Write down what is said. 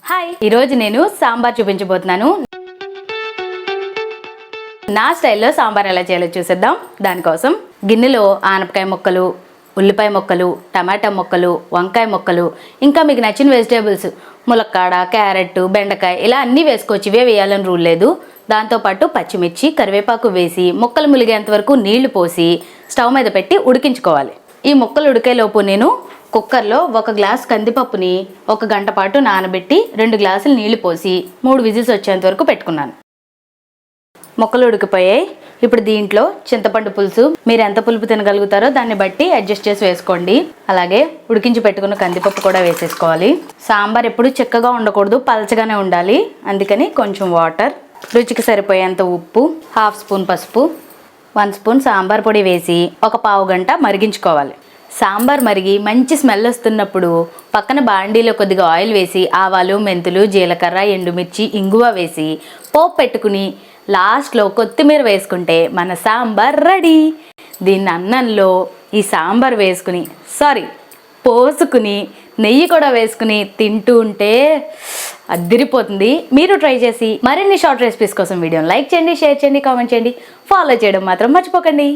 Hi, ఈరోజు నేను సాంబార్ చూపించబోతున్నాను. నా స్టైల్లో సాంబార్ ఎలా చేయాలో చూసేద్దాం. దానికోసం గిన్నెలో ఆనపకాయ ముక్కలు, ఉల్లిపాయ ముక్కలు, టమాటా ముక్కలు, వంకాయ ముక్కలు, ఇంకా మీకు నచ్చిన వెజిటేబుల్స్ ములక్కాడ, క్యారెట్, బెండకాయ ఇలా అన్నీ వేసుకోవచ్చు. ఇవే వేయాలని రూల్ లేదు. దాంతోపాటు పచ్చిమిర్చి, కరివేపాకు వేసి ముక్కలు ములిగేంత వరకు నీళ్లు పోసి స్టవ్ మీద పెట్టి ఉడికించుకోవాలి. ఈ ముక్కలు ఉడికేలోపు నేను కుక్కర్లో 1 గ్లాస్ కందిపప్పుని 1 గంట పాటు నానబెట్టి 2 గ్లాసులు నీళ్లు పోసి 3 విజిల్స్ వచ్చేంత వరకు పెట్టుకున్నాను. ముక్కలు ఉడికిపోయాయి. ఇప్పుడు దీంట్లో చింతపండు పులుసు, మీరు ఎంత పులుపు తినగలుగుతారో దాన్ని బట్టి అడ్జస్ట్ చేసి వేసుకోండి. అలాగే ఉడికించి పెట్టుకున్న కందిపప్పు కూడా వేసేసుకోవాలి. సాంబార్ ఎప్పుడు చిక్కగా ఉండకూడదు, పలచగానే ఉండాలి. అందుకని కొంచెం వాటర్, రుచికి సరిపోయేంత ఉప్పు, 1/2 స్పూన్ పసుపు, 1 స్పూన్ సాంబార్ పొడి వేసి 1 పావు గంట మరిగించుకోవాలి. సాంబార్ మరిగి మంచి స్మెల్ వస్తున్నప్పుడు పక్కన బాండీలో కొద్దిగా ఆయిల్ వేసి ఆవాలు, మెంతులు, జీలకర్ర, ఎండుమిర్చి, ఇంగువ వేసి పోపు పెట్టుకుని లాస్ట్లో కొత్తిమీర వేసుకుంటే మన సాంబార్ రెడీ. దీన్ని అన్నంలో ఈ సాంబార్ వేసుకుని పోసుకుని నెయ్యి కూడా వేసుకుని తింటూ ఉంటే అద్దిరిపోతుంది. మీరు ట్రై చేసి మరిన్ని షార్ట్ రెసిపీస్ కోసం వీడియోని లైక్ చేయండి, షేర్ చేయండి, కామెంట్ చేయండి, ఫాలో చేయడం మాత్రం మర్చిపోకండి.